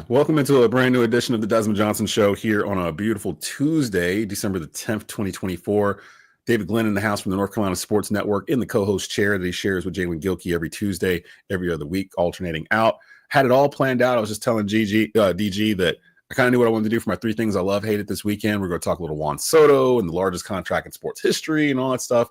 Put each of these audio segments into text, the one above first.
Welcome into a brand new edition of the Desmond Johnson Show here on a beautiful Tuesday, December the 10th, 2024. David Glenn in the house from the North Carolina Sports Network in the co-host chair that he shares with Jalen Gilkey every Tuesday, every other week, alternating out. Had it all planned out. I was just telling DG that I kind of knew what I wanted to do for my three things I love, hated this weekend. We're going to talk a little Juan Soto and the largest contract in sports history and all that stuff.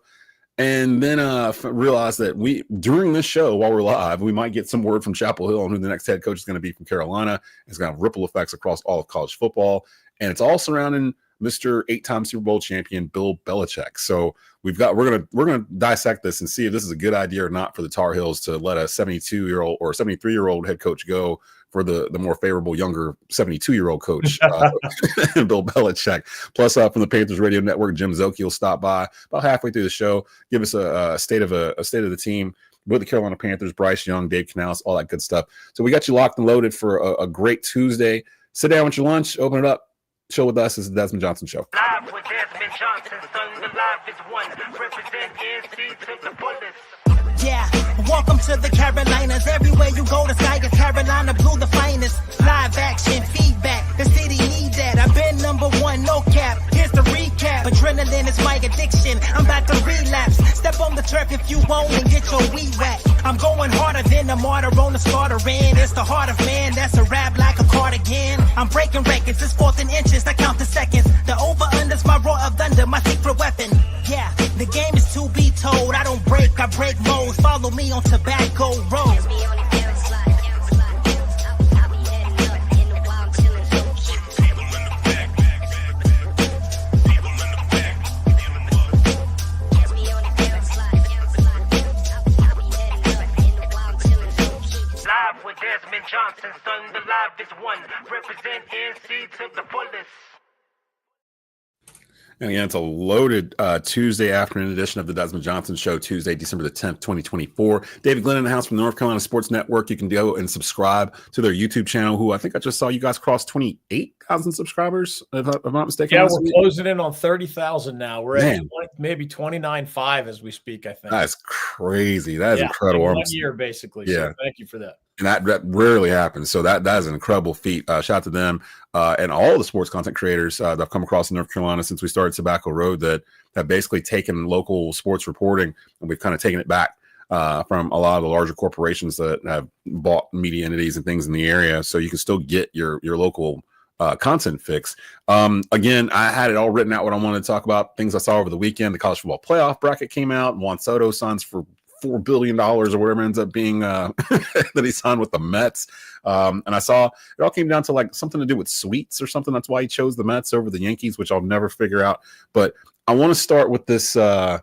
And then realized that during this show, while we're live, we might get some word from Chapel Hill on who the next head coach is going to be from Carolina. It's going to have ripple effects across all of college football. And it's all surrounding Mr. 8-time Super Bowl champion Bill Belechick. So we're gonna dissect this and see if this is a good idea or not for the Tar Heels to let a 72-year-old or 73-year-old head coach go for the more favorable younger 72-year-old coach Bill Belechick. Plus, from the Panthers Radio Network, Jim Szoke will stop by about halfway through the show, give us a state of the team with the Carolina Panthers, Bryce Young, Dave Canales, all that good stuff. So we got you locked and loaded for a great Tuesday. Sit down with your lunch, open it up. Show with us is the Desmond Johnson Show. Live with Desmond Johnson, son, the live is one. Represent NC to the fullest. Yeah, welcome to the Carolinas. Everywhere you go, the sky of Carolina blue, the finest. Live action, feedback, the city need that. I've been number one, no cap. Here's the recap. Adrenaline is my addiction. I'm about to relapse. Step on the turf if you won't and get your weed whack. I'm going harder than a martyr on the starter end. It's the heart of man, that's a rap like a cardigan. I'm breaking records, it's fourth and inches, I count the seconds. The over-under's my roar of thunder, my secret weapon. Yeah, the game is to be told. I don't break, I break modes. Follow me on Tobacco Road. Live with Desmond Johnson, son, the live is one. Represent NC to the fullest. And again, it's a loaded Tuesday afternoon edition of the Desmond Johnson Show, Tuesday, December the 10th, 2024. David Glenn in the house from the North Carolina Sports Network. You can go and subscribe to their YouTube channel, who I think I just saw you guys cross 28,000 subscribers, if I'm not mistaken. Yeah, we're closing in on 30,000 now. We're at maybe 29.5 as we speak, I think. That's crazy. That is incredible. In 1 year, basically. Yeah. So thank you for that. And that rarely happens. So that is an incredible feat. Shout out to them and all the sports content creators that I've come across in North Carolina since we started Tobacco Road that have basically taken local sports reporting and we've kind of taken it back from a lot of the larger corporations that have bought media entities and things in the area. So you can still get your local content fix. Again, I had it all written out what I wanted to talk about, things I saw over the weekend. The college football playoff bracket came out. Juan Soto signs for $4 billion or whatever ends up being that he signed with the Mets. And I saw it all came down to like something to do with sweets or something. That's why he chose the Mets over the Yankees, which I'll never figure out. But I want to start with this Bill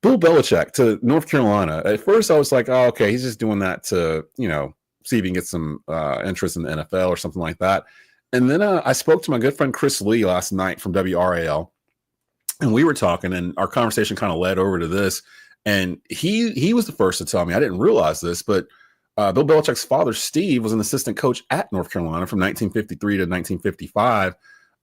Belichick to North Carolina. At first I was like, oh, okay, he's just doing that to, see if he can get some interest in the NFL or something like that. And then I spoke to my good friend Chris Lee last night from WRAL, and we were talking, and our conversation kind of led over to this. And he was the first to tell me, I didn't realize this, but Bill Belichick's father, Steve, was an assistant coach at North Carolina from 1953 to 1955.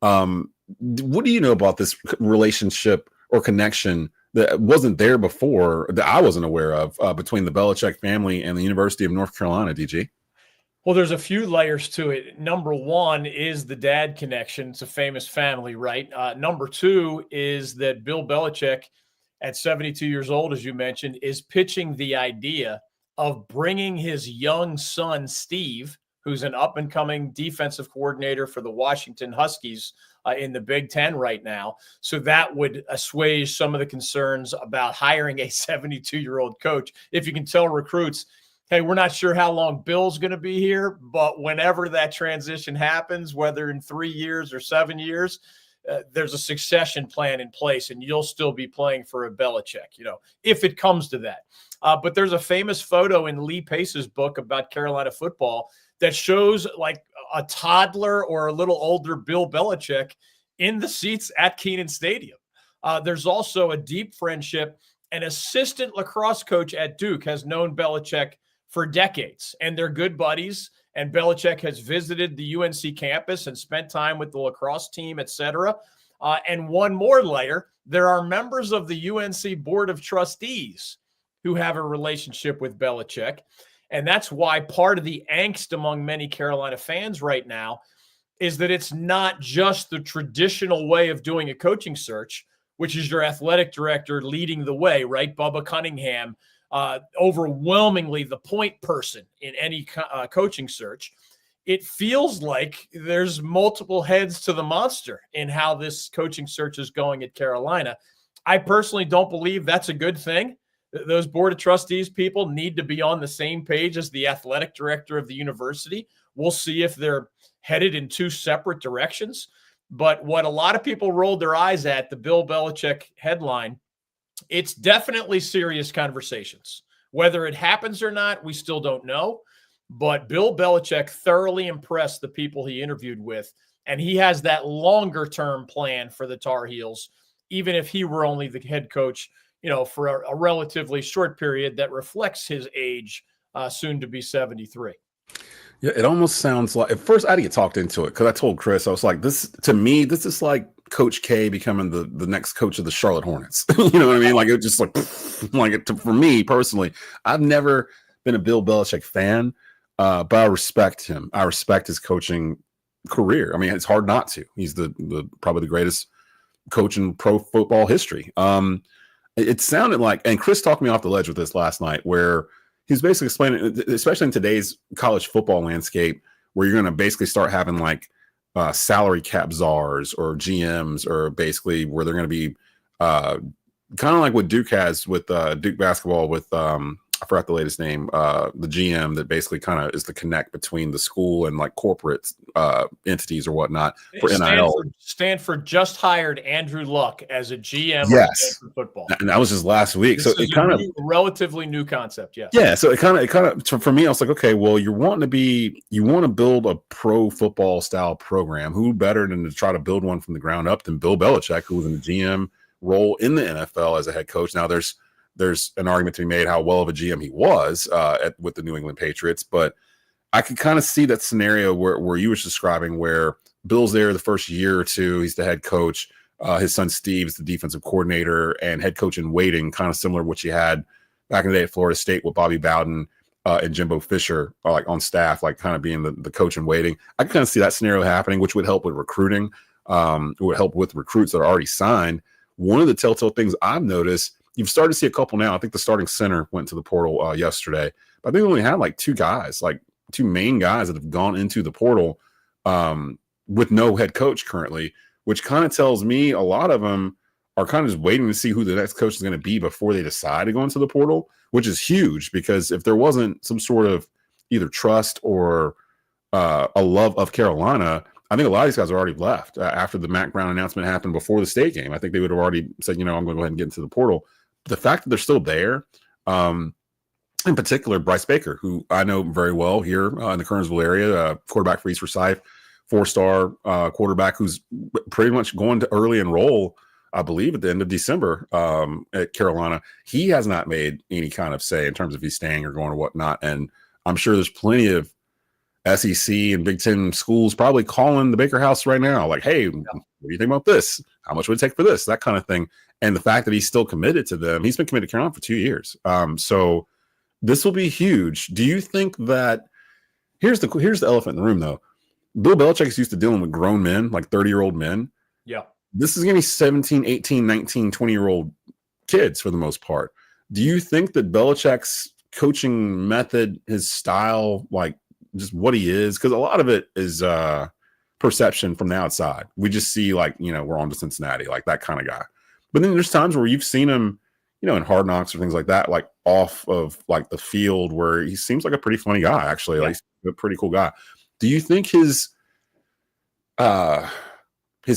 What do you know about this relationship or connection that wasn't there before, that I wasn't aware of, between the Belichick family and the University of North Carolina, DG? Well, there's a few layers to it. Number one is the dad connection. It's a famous family, right? Number two is that Bill Belichick, at 72 years old, as you mentioned, is pitching the idea of bringing his young son, Steve, who's an up-and-coming defensive coordinator for the Washington Huskies in the Big Ten right now. So that would assuage some of the concerns about hiring a 72-year-old coach. If you can tell recruits, hey, we're not sure how long Bill's going to be here, but whenever that transition happens, whether in 3 years or 7 years, there's a succession plan in place and you'll still be playing for a Belichick, if it comes to that. But there's a famous photo in Lee Pace's book about Carolina football that shows like a toddler or a little older Bill Belichick in the seats at Kenan Stadium. There's also a deep friendship. An assistant lacrosse coach at Duke has known Belichick for decades, and they're good buddies. And Belichick has visited the UNC campus and spent time with the lacrosse team, et cetera. And one more layer, there are members of the UNC Board of Trustees who have a relationship with Belichick. And that's why part of the angst among many Carolina fans right now is that it's not just the traditional way of doing a coaching search, which is your athletic director leading the way, right? Bubba Cunningham, overwhelmingly the point person in any coaching search. It feels like there's multiple heads to the monster in how this coaching search is going at Carolina. I personally don't believe that's a good thing. Those board of trustees people need to be on the same page as the athletic director of the university. We'll see if they're headed in two separate directions. But what a lot of people rolled their eyes at, the Bill Belichick headline, it's definitely serious conversations. Whether it happens or not, we still don't know. But Bill Belichick thoroughly impressed the people he interviewed with, and he has that longer-term plan for the Tar Heels, even if he were only the head coach, for a relatively short period that reflects his age, soon to be 73. Yeah, it almost sounds like, at first I had to get talked into it because I told Chris, I was like, this is like Coach K becoming the next coach of the Charlotte Hornets. You know what I mean? Like, it just for me personally, I've never been a Bill Belichick fan. But I respect him. I respect his coaching career. I mean, it's hard not to. He's the probably the greatest coach in pro football history. It sounded like, and Chris talked me off the ledge with this last night, where he's basically explaining, especially in today's college football landscape, where you're going to basically start having like salary cap czars or GMs, or basically where they're going to be kind of like what Duke has with Duke basketball with I forgot the latest name, the GM that basically kind of is the connect between the school and like corporate entities or whatnot for NIL. Stanford just hired Andrew Luck as a GM yes. of Stanford football. And that was just last week. This so it kind of relatively new concept. Yes. Yeah. So it kind of, for me, I was like, okay, well, you want to build a pro football style program. Who better than to try to build one from the ground up than Bill Belichick, who was in the GM role in the NFL as a head coach. Now there's an argument to be made how well of a GM he was with the New England Patriots, but I could kind of see that scenario where you were describing, where Bill's there the first year or two, he's the head coach, his son Steve's the defensive coordinator and head coach in waiting, kind of similar to what you had back in the day at Florida State with Bobby Bowden and Jimbo Fisher, like on staff, like kind of being the coach in waiting. I could kind of see that scenario happening, which would help with recruiting, would help with recruits that are already signed. One of the telltale things I've noticed, you've started to see a couple now. I think the starting center went to the portal yesterday, but I think we only had like two main guys that have gone into the portal with no head coach currently, which kind of tells me a lot of them are kind of just waiting to see who the next coach is going to be before they decide to go into the portal, which is huge, because if there wasn't some sort of either trust or a love of Carolina, I think a lot of these guys are already left after the Mac Brown announcement happened before the state game. I think they would have already said, I'm going to go ahead and get into the portal. The fact that they're still there, in particular, Bryce Baker, who I know very well here in the Kernersville area, quarterback for East Forsyth, 4-star quarterback who's pretty much going to early enroll, I believe, at the end of December at Carolina. He has not made any kind of say in terms of he's staying or going or whatnot. And I'm sure there's plenty of SEC and Big Ten schools probably calling the Baker house right now, like, hey, what do you think about this? How much would it take for this? That kind of thing. And the fact that he's still committed to them, he's been committed to Carolina for 2 years. So this will be huge. Do you think that here's the elephant in the room, though? Bill Belichick is used to dealing with grown men, like 30-year-old men. Yeah. This is going to be 17, 18, 19, 20-year-old kids for the most part. Do you think that Belichick's coaching method, his style, like just what he is, because a lot of it is perception from the outside. We just see like, we're on to Cincinnati, like that kind of guy. But then there's times where you've seen him, in Hard Knocks or things like that, like off of like the field, where he seems like a pretty funny guy, actually. Yeah. Like he's a pretty cool guy. Do you think his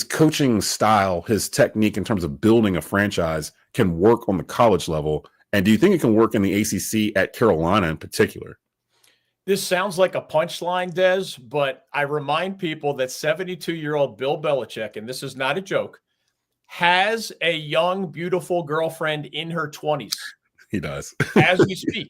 coaching style, his technique in terms of building a franchise can work on the college level? And do you think it can work in the ACC at Carolina in particular? This sounds like a punchline, Des, but I remind people that 72-year-old Bill Belichick, and this is not a joke, has a young, beautiful girlfriend in her 20s. He does. As we speak.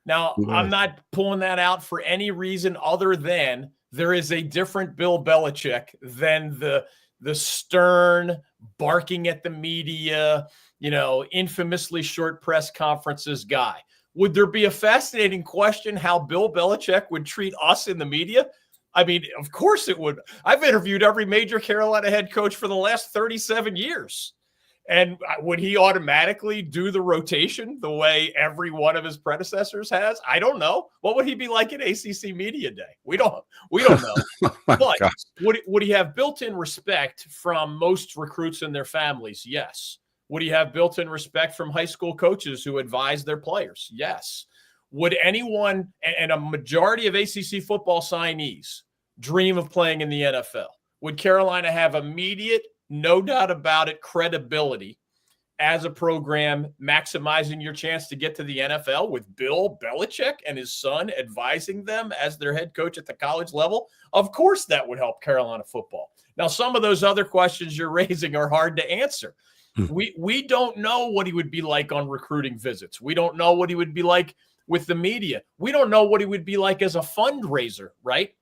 Now, I'm not pulling that out for any reason other than there is a different Bill Belichick than the stern, barking at the media, infamously short press conferences guy. Would there be a fascinating question how Bill Belichick would treat us in the media? I mean, of course it would. I've interviewed every major Carolina head coach for the last 37 years. And would he automatically do the rotation the way every one of his predecessors has? I don't know. What would he be like at ACC Media Day? We don't know. But would he have built-in respect from most recruits and their families? Yes. Would he have built-in respect from high school coaches who advise their players? Yes. Would anyone, and a majority of ACC football signees, dream of playing in the NFL? Would Carolina have immediate, no doubt about it, credibility as a program maximizing your chance to get to the NFL with Bill Belichick and his son advising them as their head coach at the college level? Of course that would help Carolina football. Now, some of those other questions you're raising are hard to answer. We don't know what he would be like on recruiting visits. We don't know what he would be like with the media. We don't know what he would be like as a fundraiser, right?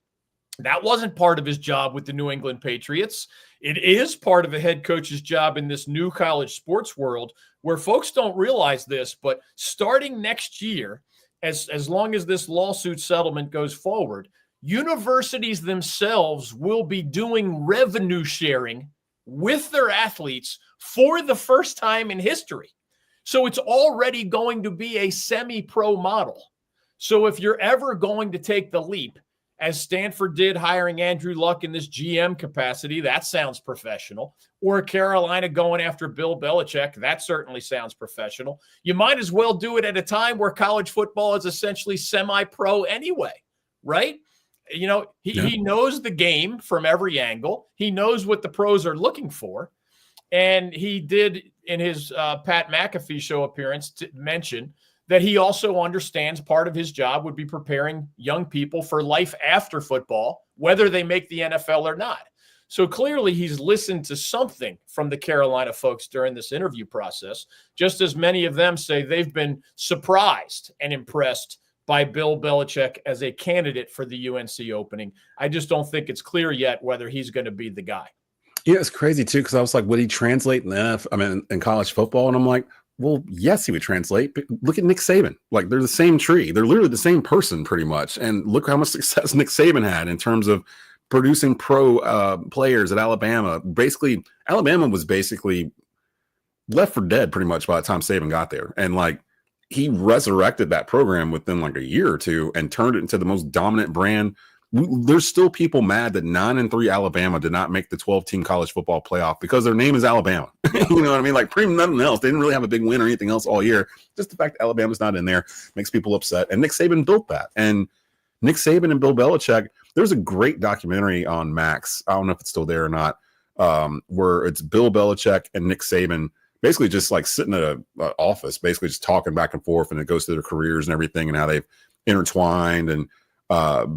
That wasn't part of his job with the New England Patriots. It is part of a head coach's job in this new college sports world where folks don't realize this, but starting next year, as long as this lawsuit settlement goes forward, universities themselves will be doing revenue sharing with their athletes for the first time in history. So it's already going to be a semi-pro model. So if you're ever going to take the leap, as Stanford did hiring Andrew Luck in this GM capacity, that sounds professional. Or Carolina going after Bill Belichick, that certainly sounds professional. You might as well do it at a time where college football is essentially semi-pro anyway, right? You know, he knows the game from every angle. He knows what the pros are looking for. And he did, in his Pat McAfee show appearance, to mention that he also understands part of his job would be preparing young people for life after football, whether they make the NFL or not. So clearly he's listened to something from the Carolina folks during this interview process, just as many of them say they've been surprised and impressed by Bill Belichick as a candidate for the UNC opening. I just don't think it's clear yet whether he's going to be the guy. Yeah, it's crazy too, because I was like, would he translate in college football? And I'm like, well, yes, he would translate. But look at Nick Saban. Like, they're the same tree. They're literally the same person pretty much. And look how much success Nick Saban had in terms of producing pro players at Alabama. Basically, Alabama was basically left for dead pretty much by the time Saban got there. And like, he resurrected that program within like a year or two and turned it into the most dominant brand. There's still people mad that 9-3 Alabama did not make the 12-team college football playoff because their name is Alabama. You know what I mean? Like, pretty nothing else. They didn't really have a big win or anything else all year. Just the fact that Alabama's not in there makes people upset. And Nick Saban built that. And Nick Saban and Bill Belichick, there's a great documentary on Max. I don't know if it's still there or not, where it's Bill Belichick and Nick Saban basically just like sitting at an office, basically just talking back and forth, and it goes through their careers and everything and how they've intertwined. And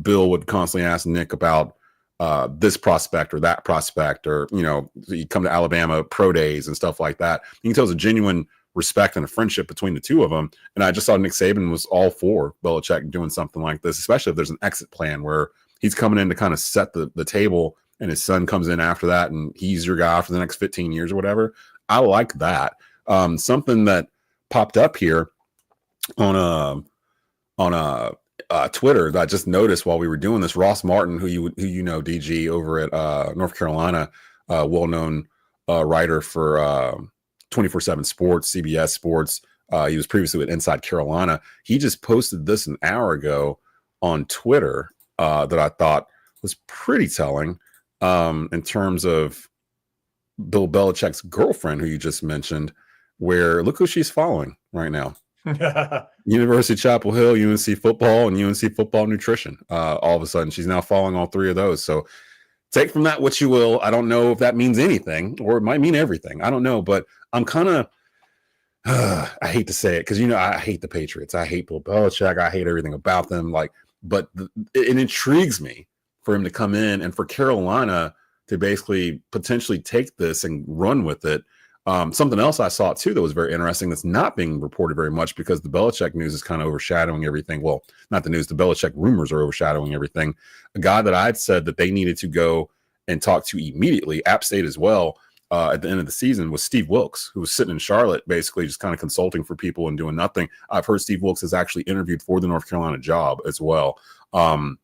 Bill would constantly ask Nick about this prospect or that prospect, or, you know, you come to Alabama pro days and stuff like that. You can tell there's a genuine respect and a friendship between the two of them. And I just saw Nick Saban was all for Belichick doing something like this, especially if there's an exit plan where he's coming in to kind of set the table and his son comes in after that and he's your guy for the next 15 years or whatever. I like that. Something that popped up here on Twitter that I just noticed while we were doing this. Ross Martin, who you know, DG over at North Carolina, well-known writer for 24/7 Sports, CBS Sports. He was previously with Inside Carolina. He just posted this an hour ago on Twitter that I thought was pretty telling in terms of Bill Belichick's girlfriend, who you just mentioned, where look who she's following right now. University of Chapel Hill, UNC football, and UNC football nutrition. All of a sudden, she's now following all three of those. So take from that what you will. I don't know if that means anything, or it might mean everything. I don't know, but I'm kind of, I hate to say it, because, you know, I hate the Patriots. I hate Bill Belichick. I hate everything about them. Like, but it intrigues me for him to come in and for Carolina to basically potentially take this and run with it. Something else I saw too that was very interesting that's not being reported very much because the Belichick news is kind of overshadowing everything. Well, not the news, the Belichick rumors are overshadowing everything. A guy that I'd said that they needed to go and talk to immediately, App State as well, at the end of the season was Steve Wilkes, who was sitting in Charlotte, basically just kind of consulting for people and doing nothing. I've heard Steve Wilkes has actually interviewed for the North Carolina job as well. On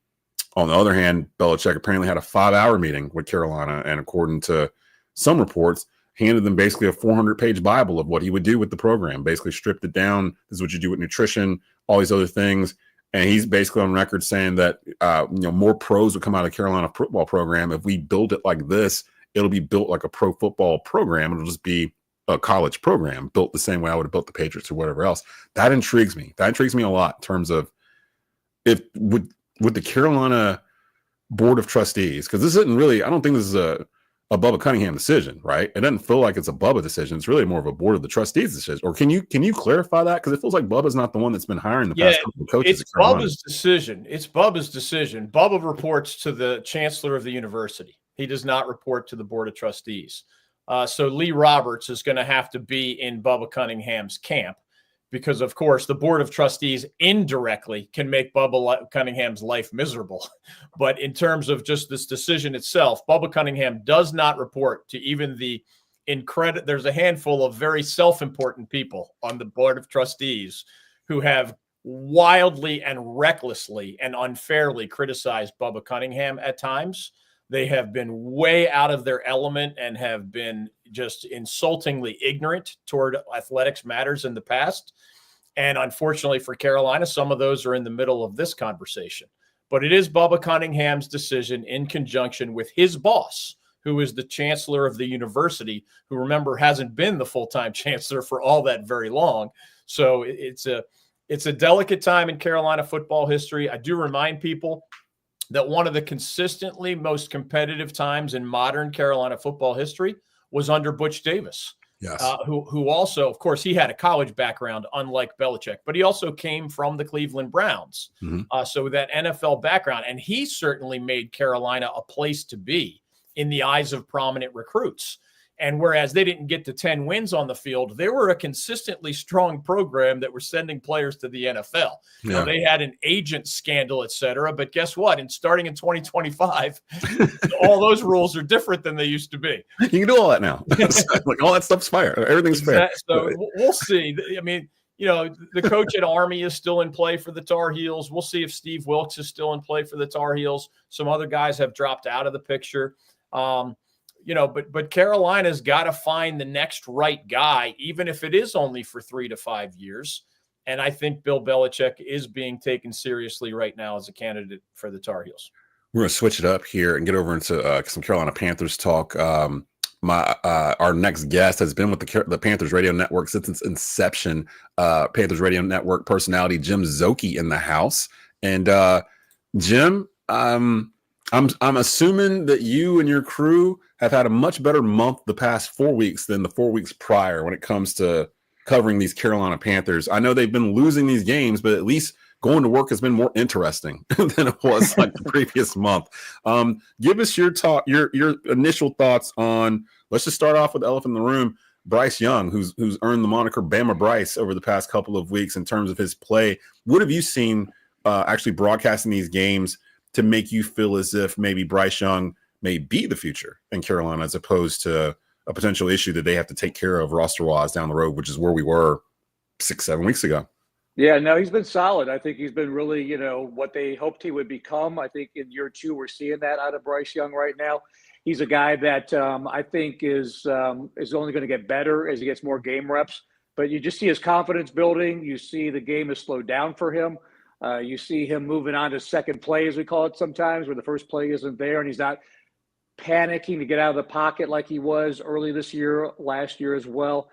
the other hand, Belichick apparently had a 5-hour meeting with Carolina, and according to some reports, handed them basically a 400-page Bible of what he would do with the program, basically stripped it down. This is what you do with nutrition, all these other things. And he's basically on record saying that more pros would come out of the Carolina football program. If we build it like this, it'll be built like a pro football program. It'll just be a college program built the same way I would have built the Patriots or whatever else. That intrigues me. That intrigues me a lot in terms of if with the Carolina Board of Trustees, because this isn't really, I don't think this is a Bubba Cunningham decision, right? It doesn't feel like it's a Bubba decision. It's really more of a Board of the Trustees decision. Or can you clarify that? Because it feels like Bubba's not the one that's been hiring the past couple of coaches. It's Bubba's decision. It's Bubba's decision. Bubba reports to the chancellor of the university. He does not report to the Board of Trustees. So Lee Roberts is going to have to be in Bubba Cunningham's camp because, of course, the Board of Trustees indirectly can make Bubba Cunningham's life miserable. But in terms of just this decision itself, Bubba Cunningham does not report to even the there's a handful of very self-important people on the Board of Trustees who have wildly and recklessly and unfairly criticized Bubba Cunningham at times. They have been way out of their element and have been just insultingly ignorant toward athletics matters in the past. And unfortunately for Carolina, some of those are in the middle of this conversation. But it is Bubba Cunningham's decision in conjunction with his boss, who is the chancellor of the university, who, remember, hasn't been the full-time chancellor for all that very long. So it's a delicate time in Carolina football history. I do remind people that one of the consistently most competitive times in modern Carolina football history was under Butch Davis. Yes. Who also, of course, he had a college background, unlike Belichick, but he also came from the Cleveland Browns. Mm-hmm. So that NFL background, and he certainly made Carolina a place to be in the eyes of prominent recruits. And whereas they didn't get to 10 wins on the field, they were a consistently strong program that were sending players to the NFL. Yeah. Now, they had an agent scandal, et cetera. But guess what? Starting in 2025, all those rules are different than they used to be. You can do all that now. Like all that stuff's fair. Everything's fair. So we'll see. I mean, the coach at Army is still in play for the Tar Heels. We'll see if Steve Wilkes is still in play for the Tar Heels. Some other guys have dropped out of the picture. But Carolina's got to find the next right guy, even if it is only for 3 to 5 years. And I think Bill Belichick is being taken seriously right now as a candidate for the Tar Heels. We're going to switch it up here and get over into some Carolina Panthers talk. Our next guest has been with the Panthers Radio Network since its inception. Panthers Radio Network personality Jim Szoke in the house. And Jim, I'm assuming that you and your crew have had a much better month the past 4 weeks than the 4 weeks prior when it comes to covering these Carolina Panthers. I know they've been losing these games, but at least going to work has been more interesting than it was like the previous month. Give us your initial thoughts on, let's just start off with the elephant in the room, Bryce Young, who's earned the moniker Bama Bryce over the past couple of weeks in terms of his play. What have you seen actually broadcasting these games to make you feel as if maybe Bryce Young may be the future in Carolina as opposed to a potential issue that they have to take care of roster-wise down the road, which is where we were 6-7 weeks ago? Yeah, no, he's been solid. I think he's been really, what they hoped he would become. I think in year 2, we're seeing that out of Bryce Young right now. He's a guy that I think is only going to get better as he gets more game reps. But you just see his confidence building. You see the game has slowed down for him. You see him moving on to second play, as we call it sometimes, where the first play isn't there, and he's not panicking to get out of the pocket like he was early this year, last year as well.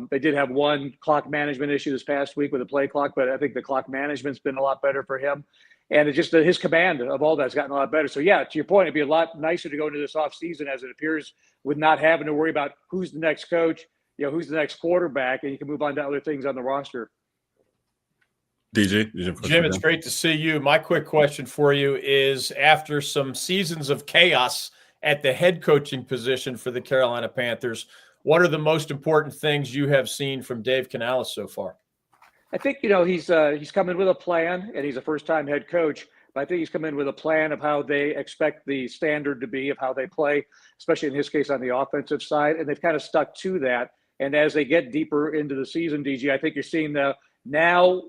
They did have one clock management issue this past week with the play clock, but I think the clock management's been a lot better for him. And it's just his command of all that's gotten a lot better. So, yeah, to your point, it'd be a lot nicer to go into this offseason, as it appears, with not having to worry about who's the next coach, who's the next quarterback, and you can move on to other things on the roster. DJ? Jim, it's great to see you. My quick question for you is, after some seasons of chaos at the head coaching position for the Carolina Panthers, what are the most important things you have seen from Dave Canales so far? I think, he's coming with a plan, and he's a first-time head coach. but I think he's come in with a plan of how they expect the standard to be of how they play, especially in his case on the offensive side. And they've kind of stuck to that. And as they get deeper into the season, DG, I think you're seeing now,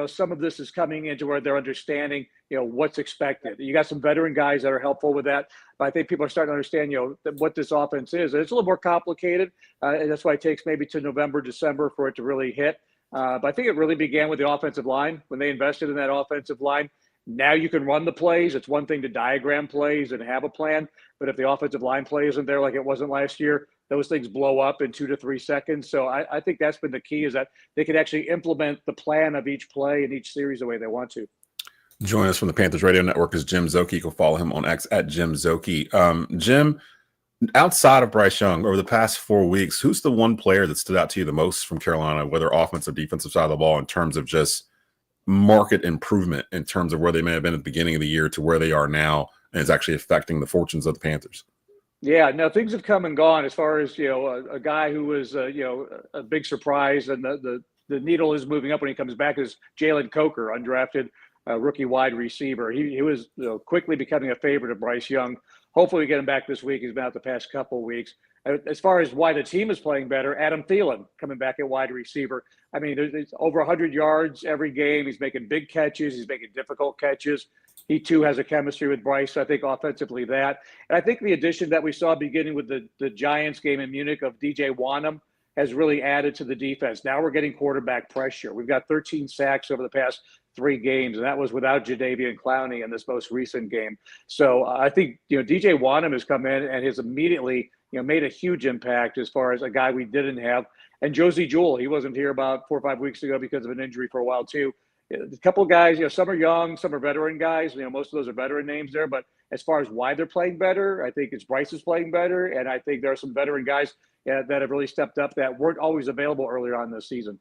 some of this is coming into where they're understanding, what's expected. You got some veteran guys that are helpful with that, but I think people are starting to understand, what this offense is. And it's a little more complicated, and that's why it takes maybe to November, December for it to really hit. But I think it really began with the offensive line when they invested in that offensive line. Now you can run the plays. It's one thing to diagram plays and have a plan, but if the offensive line play isn't there like it wasn't last year, those things blow up in 2 to 3 seconds. So I think that's been the key, is that they can actually implement the plan of each play and each series the way they want to. Join us from the Panthers Radio Network is Jim Szoke. You can follow him on X at Jim Szoke. Jim, outside of Bryce Young, over the past 4 weeks, who's the one player that stood out to you the most from Carolina, whether offensive, defensive side of the ball, in terms of just market improvement, in terms of where they may have been at the beginning of the year to where they are now, and is actually affecting the fortunes of the Panthers? Yeah, no, things have come and gone as far as, a guy who was, a big surprise, and the needle is moving up when he comes back, is Jalen Coker, undrafted rookie wide receiver. He was quickly becoming a favorite of Bryce Young. Hopefully we get him back this week. He's been out the past couple of weeks. As far as why the team is playing better, Adam Thielen coming back at wide receiver. I mean, there's over 100 yards every game. He's making big catches. He's making difficult catches. He, too, has a chemistry with Bryce. So I think offensively that. And I think the addition that we saw beginning with the Giants game in Munich of DJ Wanham has really added to the defense. Now we're getting quarterback pressure. We've got 13 sacks over the past 3 games, and that was without Jadeveon Clowney in this most recent game. So I think, DJ Wanham has come in and has immediately, made a huge impact as far as a guy we didn't have. And Josie Jewell, he wasn't here about 4 or 5 weeks ago because of an injury for a while too. A couple of guys, some are young, some are veteran guys. Most of those are veteran names there. But as far as why they're playing better, I think it's Bryce is playing better. And I think there are some veteran guys that have really stepped up that weren't always available earlier on this season.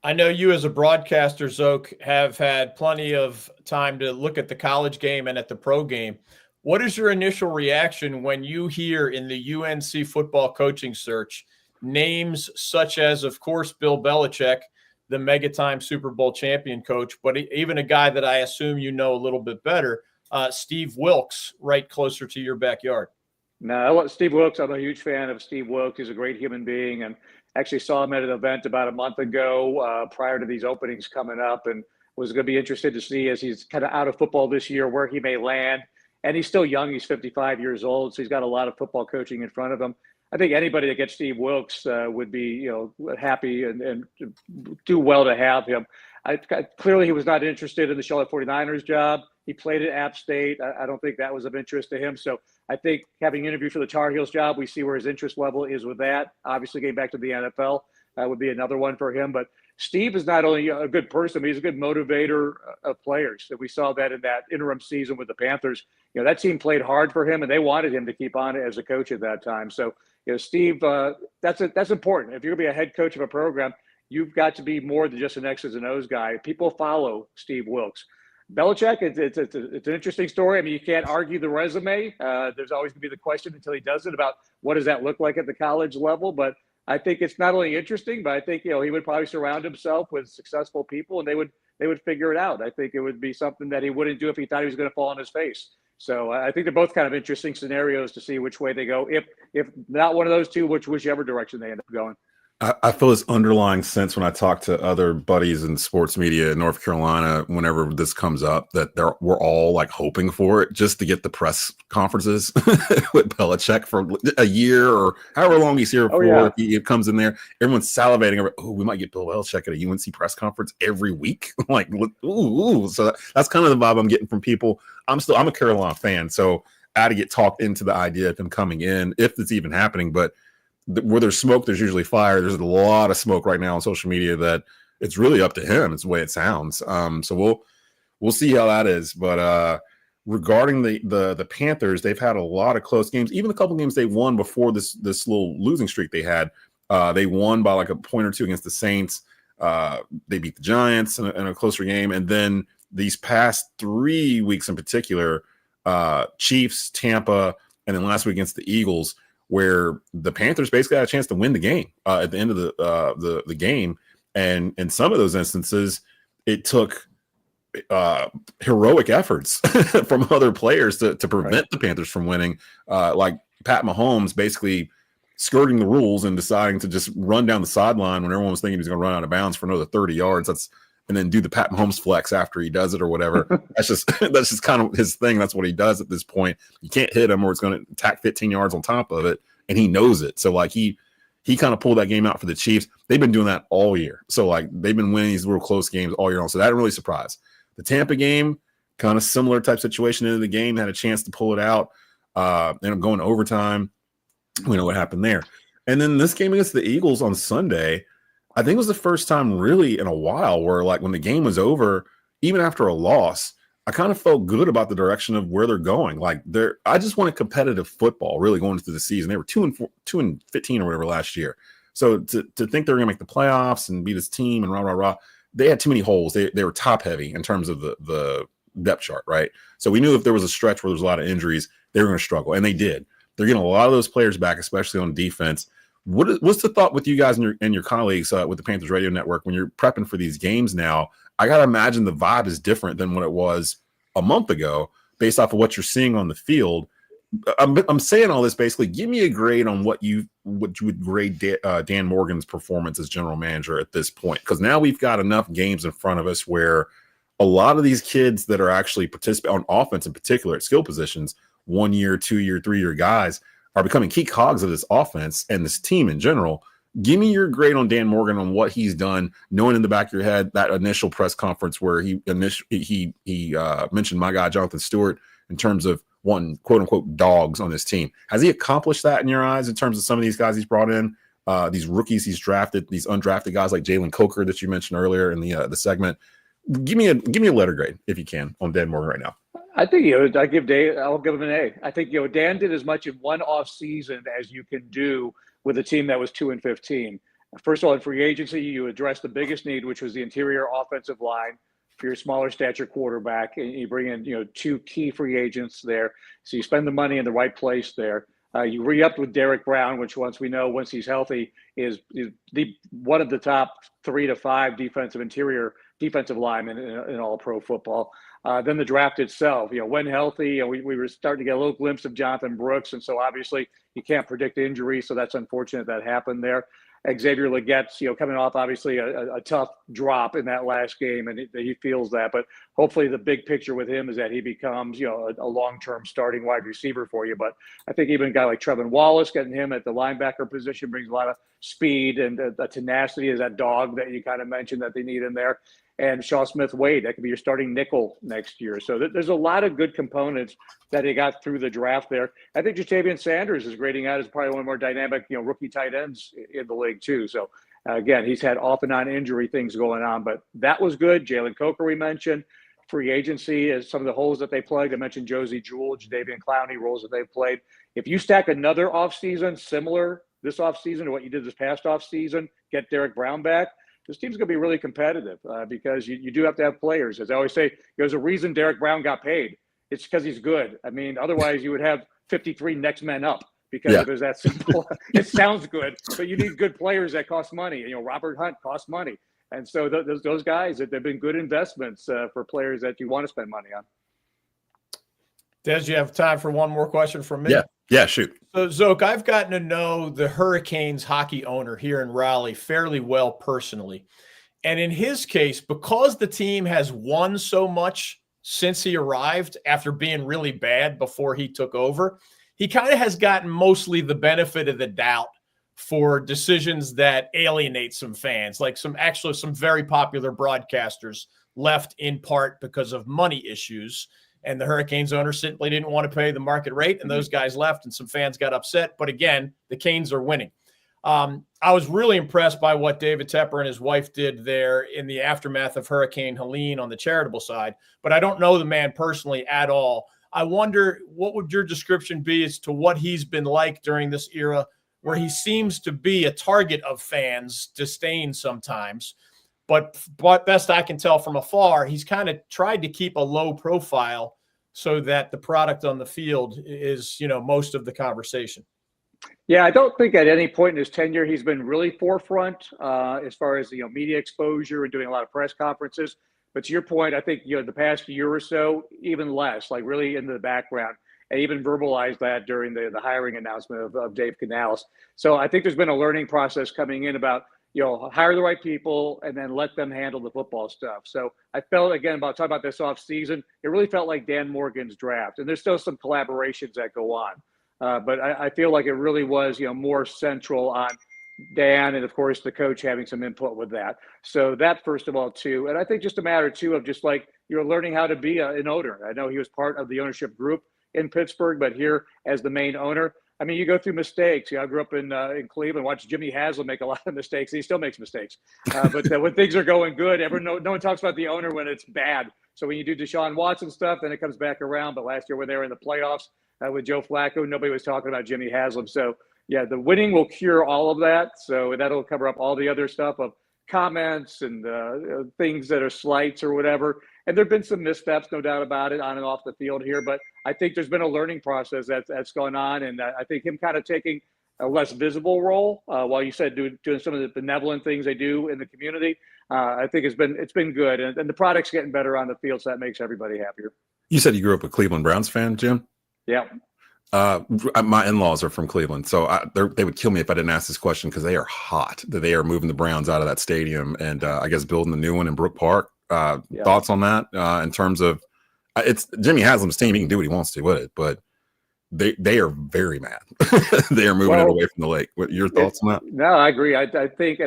I know you as a broadcaster, Szoke, have had plenty of time to look at the college game and at the pro game. What is your initial reaction when you hear in the UNC football coaching search names such as, of course, Bill Belechick, the mega-time Super Bowl champion coach, but even a guy that I assume you know a little bit better, Steve Wilks, right closer to your backyard? No, Steve Wilks, I'm a huge fan of Steve Wilks. He's a great human being, and actually saw him at an event about a month ago prior to these openings coming up, and was going to be interested to see, as he's kind of out of football this year, where he may land. And he's still young. He's 55 years old, so he's got a lot of football coaching in front of him. I think anybody that gets Steve Wilks would be, happy and do well to have him. Clearly, he was not interested in the Charlotte 49ers job. He played at App State. I don't think that was of interest to him. So I think having an interview for the Tar Heels job, we see where his interest level is with that. Obviously, getting back to the NFL would be another one for him. But Steve is not only a good person, but he's a good motivator of players. And we saw that in that interim season with the Panthers. That team played hard for him, and they wanted him to keep on as a coach at that time. So, Steve, that's important. If you're going to be a head coach of a program, you've got to be more than just an X's and O's guy. People follow Steve Wilks. Belichick, it's an interesting story. I mean, you can't argue the resume. There's always going to be the question until he does it about what does that look like at the college level. But I think it's not only interesting, but I think, he would probably surround himself with successful people, and they would figure it out. I think it would be something that he wouldn't do if he thought he was going to fall on his face. So I think they're both kind of interesting scenarios to see which way they go. If not one of those two, whichever direction they end up going. I feel this underlying sense when I talk to other buddies in sports media in North Carolina, whenever this comes up, that we're all like hoping for it just to get the press conferences with Belichick for a year or however long he's here for. Yeah. If he comes in there, everyone's salivating over, we might get Bill Belichick at a UNC press conference every week. Like, ooh. So that's kind of the vibe I'm getting from people. I'm a Carolina fan, so I had to get talked into the idea of him coming in, if it's even happening. But where there's smoke, there's usually fire. There's a lot of smoke right now on social media that it's really up to him. It's the way it sounds. So we'll see how that is. But regarding the Panthers, they've had a lot of close games. Even the couple games they won before this little losing streak they had, they won by like a point or two against the Saints. They beat the Giants in a closer game. And then these past 3 weeks in particular, Chiefs, Tampa, and then last week against the Eagles, where the Panthers basically had a chance to win the game at the end of the game. And in some of those instances, it took heroic efforts from other players to prevent the Panthers from winning. Like Pat Mahomes basically skirting the rules and deciding to just run down the sideline when everyone was thinking he was going to run out of bounds for another 30 yards. And then do the Pat Mahomes flex after he does it or whatever. That's just kind of his thing. That's what he does at this point. You can't hit him or it's going to tack 15 yards on top of it. And he knows it. So like he kind of pulled that game out for the Chiefs. They've been doing that all year. So like they've been winning these real close games all year long. So that didn't really surprise. The Tampa game, kind of similar type situation into the game, had a chance to pull it out. Ended up going to overtime. We know what happened there. And then this game against the Eagles on Sunday, I think it was the first time really in a while where like when the game was over, even after a loss, I kind of felt good about the direction of where they're going. Like I just wanted competitive football really going into the season. They were 2-15 or whatever last year. So to think they were going to make the playoffs and beat this team and rah, they had too many holes. They were top heavy in terms of the depth chart, right? So we knew if there was a stretch where there was a lot of injuries, they were going to struggle. And they did. They're getting a lot of those players back, especially on defense. What's the thought with you guys and your colleagues with the Panthers Radio Network when you're prepping for these games now? I got to imagine the vibe is different than what it was a month ago based off of what you're seeing on the field. I'm saying all this basically. Give me a grade on what you would grade Dan Morgan's performance as general manager at this point, because now we've got enough games in front of us where a lot of these kids that are actually participating on offense in particular at skill positions, 1 year, 2 year, 3 year guys are becoming key cogs of this offense and this team in general. Give me your grade on Dan Morgan on what he's done, knowing in the back of your head that initial press conference where he mentioned my guy Jonathan Stewart in terms of wanting quote unquote dogs on this team. Has he accomplished that in your eyes in terms of some of these guys he's brought in, these rookies he's drafted, these undrafted guys like Jalen Coker that you mentioned earlier in the segment? Give me a letter grade if you can on Dan Morgan right now. I think I'll give him an A. I think Dan did as much in one off season as you can do with a team that was 2-15. First of all, in free agency, you address the biggest need, which was the interior offensive line for your smaller stature quarterback, and you bring in 2 key free agents there. So you spend the money in the right place there. You re-upped with Derek Brown, which once he's healthy, is one of the top 3 to 5 defensive linemen in all pro football. Then the draft itself, when healthy, we were starting to get a little glimpse of Jonathan Brooks. And so obviously you can't predict injury. So that's unfortunate that happened there. Xavier Legette's, coming off obviously a tough drop in that last game, and he feels that. But hopefully the big picture with him is that he becomes, a long-term starting wide receiver for you. But I think even a guy like Trevin Wallace, getting him at the linebacker position brings a lot of speed and the tenacity is that dog that you kind of mentioned that they need in there. And Shaw Smith-Wade, that could be your starting nickel next year. So there's a lot of good components that he got through the draft there. I think Jatavian Sanders is grading out as probably one of the more dynamic, rookie tight ends in the league too. So again, he's had off and on injury things going on, but that was good. Jalen Coker we mentioned. Free agency is some of the holes that they played. I mentioned Josie Jewell, Jadeveon Clowney, roles that they've played. If you stack another offseason similar this offseason to what you did this past offseason, get Derek Brown back, this team's going to be really competitive because you do have to have players. As I always say, there's a reason Derek Brown got paid. It's because he's good. I mean, otherwise you would have 53 next men up because it was that simple. It sounds good, but you need good players that cost money. Robert Hunt costs money. And so those guys, they've been good investments for players that you want to spend money on. Des, you have time for one more question from me? Yeah, shoot. So, Szoke, I've gotten to know the Hurricanes hockey owner here in Raleigh fairly well personally. And in his case, because the team has won so much since he arrived after being really bad before he took over, he kind of has gotten mostly the benefit of the doubt for decisions that alienate some fans, like some very popular broadcasters left in part because of money issues. And the Hurricanes owner simply didn't want to pay the market rate, and those guys left, and some fans got upset. But again, the Canes are winning. I was really impressed by what David Tepper and his wife did there in the aftermath of Hurricane Helene on the charitable side, but I don't know the man personally at all. I wonder, what would your description be as to what he's been like during this era where he seems to be a target of fans' disdain sometimes? But best I can tell from afar, he's kind of tried to keep a low profile so that the product on the field is, most of the conversation. Yeah, I don't think at any point in his tenure he's been really forefront as far as media exposure and doing a lot of press conferences. But to your point, I think, the past year or so, even less, like really into the background. And even verbalized that during the hiring announcement of Dave Canales. So I think there's been a learning process coming in about, hire the right people and then let them handle the football stuff. So I felt, again, about talking about this off season, it really felt like Dan Morgan's draft. And there's still some collaborations that go on. But I feel like it really was, more central on Dan and, of course, the coach having some input with that. So that, first of all, too. And I think just a matter, too, of just like you're learning how to be an owner. I know he was part of the ownership group in Pittsburgh, but here as the main owner, I mean, you go through mistakes. I grew up in Cleveland, watched Jimmy Haslam make a lot of mistakes. He still makes mistakes. But when things are going good, no one talks about the owner when it's bad. So when you do Deshaun Watson stuff, then it comes back around. But last year when they were in the playoffs with Joe Flacco, nobody was talking about Jimmy Haslam. So, yeah, the winning will cure all of that. So that'll cover up all the other stuff of comments and things that are slights or whatever. And there have been some missteps, no doubt about it, on and off the field here. But I think there's been a learning process that's gone on. And I think him kind of taking a less visible role, while you said doing some of the benevolent things they do in the community, I think it's been good. And the product's getting better on the field, so that makes everybody happier. You said you grew up a Cleveland Browns fan, Jim? Yeah. My in-laws are from Cleveland, so they would kill me if I didn't ask this question because they are hot. That they are moving the Browns out of that stadium and I guess building the new one in Brook Park. Thoughts on that in terms of it's Jimmy Haslam's team. He can do what he wants to with it, but they are very mad. They are moving it away from the lake. What your thoughts on that? No, I agree. I think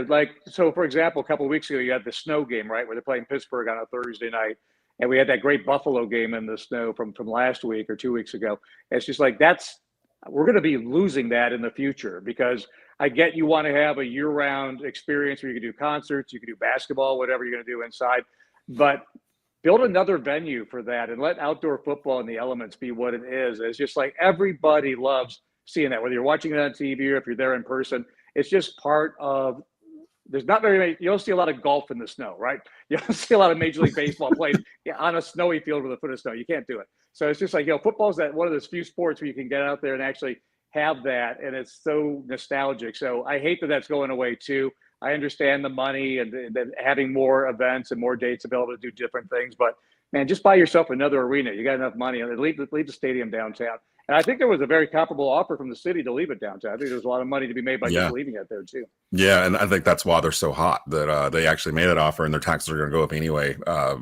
so. For example, a couple of weeks ago, you had the snow game, right, where they're playing Pittsburgh on a Thursday night. And we had that great Buffalo game in the snow from last week or 2 weeks ago. It's just like we're going to be losing that in the future because I get you want to have a year-round experience where you can do concerts, you can do basketball, whatever you're going to do inside. But build another venue for that and let outdoor football and the elements be what it is. It's just like everybody loves seeing that, whether you're watching it on TV or if you're there in person. It's just part of there's not very many. You don't see a lot of golf in the snow, right? You don't see a lot of Major League Baseball played on a snowy field with a foot of snow. You can't do it. So it's just like, football's one of those few sports where you can get out there and actually have that. And it's so nostalgic. So I hate that that's going away too. I understand the money and having more events and more dates available to do different things. But man, just buy yourself another arena. You got enough money and leave the stadium downtown. And I think there was a very comparable offer from the city to leave it downtown. I think there's a lot of money to be made by just leaving it there too. Yeah, and I think that's why they're so hot that they actually made that offer, and their taxes are going to go up anyway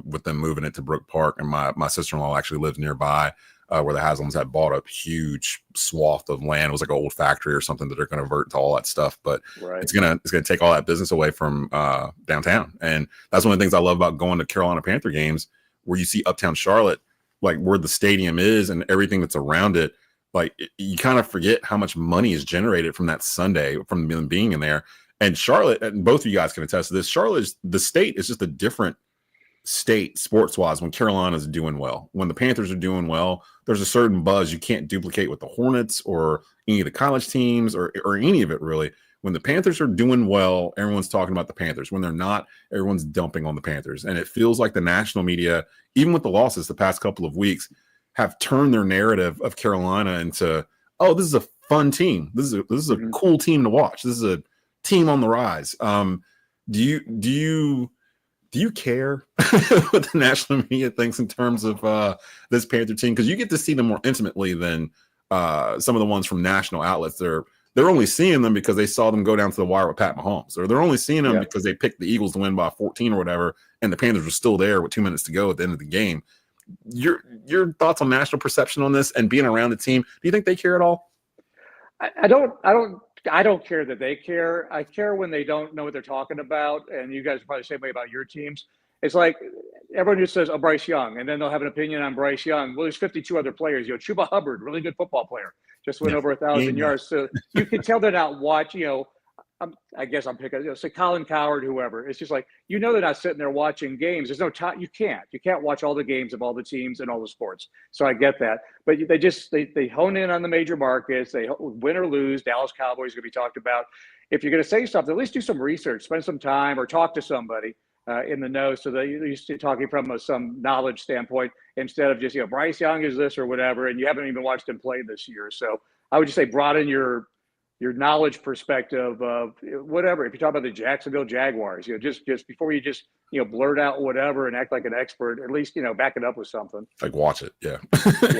with them moving it to Brook Park. And my sister-in-law actually lives nearby where the Haslams had bought a huge swath of land. It was like an old factory or something that they're going to convert to all that stuff. But it's gonna take all that business away from downtown. And that's one of the things I love about going to Carolina Panther games, where you see uptown Charlotte, like where the stadium is and everything that's around it. Like you kind of forget how much money is generated from that Sunday from them being in there. And Charlotte, and both of you guys can attest to this, the state is just a different state sports-wise when Carolina's doing well. When the Panthers are doing well, there's a certain buzz you can't duplicate with the Hornets or any of the college teams or any of it really. When the Panthers are doing well, everyone's talking about the Panthers. When they're not, everyone's dumping on the Panthers. And it feels like the national media, even with the losses the past couple of weeks, have turned their narrative of Carolina into, oh, this is a fun team. This is a cool team to watch. This is a team on the rise. Do you care what the national media thinks in terms of this Panther team? Because you get to see them more intimately than some of the ones from national outlets. They're only seeing them because they saw them go down to the wire with Pat Mahomes, or they're only seeing them because they picked the Eagles to win by 14 or whatever, and the Panthers were still there with 2 minutes to go at the end of the game. Your thoughts on national perception on this and being around the team? Do you think they care at all? I don't care that they care. I care when they don't know what they're talking about. And you guys are probably the same way about your teams. It's like everyone just says, Bryce Young, and then they'll have an opinion on Bryce Young. Well, there's 52 other players. Chuba Hubbard, really good football player, just went over 1,000 yards. So you can tell they're not watching, I guess I'm picking, say Colin Coward, whoever. It's just like, they're not sitting there watching games. There's no time. You can't watch all the games of all the teams and all the sports. So I get that. But they hone in on the major markets. They win or lose. Dallas Cowboys going to be talked about. If you're going to say something, at least do some research, spend some time or talk to somebody in the know so that you're used to talking from some knowledge standpoint instead of just, Bryce Young is this or whatever, and you haven't even watched him play this year. So I would just say broaden your knowledge perspective of whatever. If you talk about the Jacksonville Jaguars, just before you just blurt out whatever and act like an expert. At least, back it up with something. Like watch it. Yeah.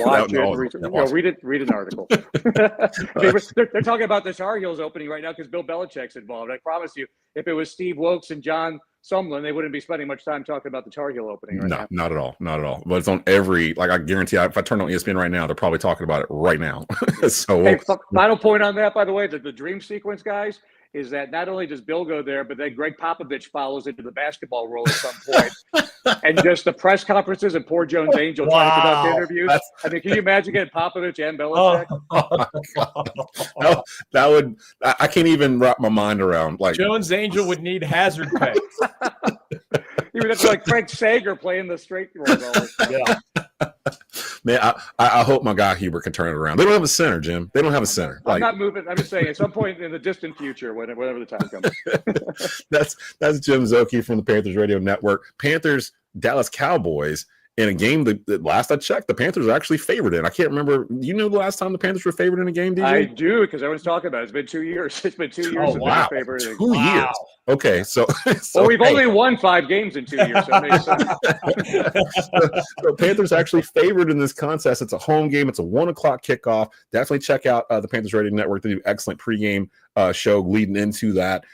Watch No, it. watch Read an article. They're talking about the Tar Heels opening right now because Bill Belichick's involved. I promise you, if it was Steve Wilkes and John Sumlin, they wouldn't be spending much time talking about the Tar Heel opening right now. Not at all. Not at all. But it's on every, I guarantee if I turn on ESPN right now, they're probably talking about it right now. So hey, final point on that, by the way, the dream sequence, guys, is that not only does Bill go there, but then Greg Popovich follows into the basketball role at some point. And just the press conferences and poor Jones Angel trying to conduct interviews. Can you imagine getting Popovich and Belichick? No, that would, I can't even wrap my mind around. Jones Angel would need hazard pay. You would have to like Frank Sager playing the straight roles all the time. Yeah. Man, I hope my guy Hubert can turn it around. They don't have a center, Jim. They don't have a center. I'm not moving. I'm just saying at some point in the distant future, whenever the time comes. That's Jim Szoke from the Panthers Radio Network. Panthers, Dallas Cowboys. In a game that last I checked, the Panthers are actually favored in. I can't remember. You know the last time the Panthers were favored in a game, DJ? I do, because everyone's talking about it. It's been 2 years. It's been 2 years since wow. they were favored. 2 years. Okay, so we've only won 5 games in 2 years, so it makes sense. So Panthers actually favored in this contest. It's a home game. It's a 1:00 kickoff. Definitely check out the Panthers Radio Network. They do excellent pregame show leading into that.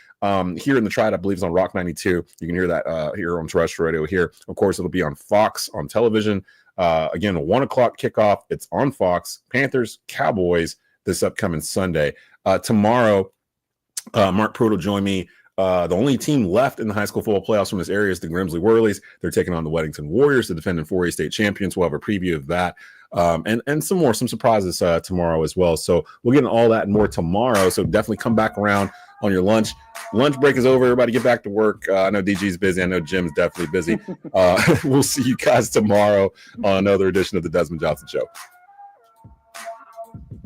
Here in the Triad, I believe, is on Rock 92. You can hear that here on terrestrial radio here. Of course, it'll be on Fox on television. Again, a 1:00 kickoff. It's on Fox. Panthers, Cowboys this upcoming Sunday. Tomorrow, Mark Pruitt will join me. The only team left in the high school football playoffs from this area is the Grimsley Whirlies. They're taking on the Weddington Warriors, the defending 4A state champions. We'll have a preview of that. And some surprises tomorrow as well. So we'll get into all that and more tomorrow. So definitely come back around on your lunch. Lunch break is over. Everybody get back to work. I know DG's busy. I know Jim's definitely busy. We'll see you guys tomorrow on another edition of the Desmond Johnson Show.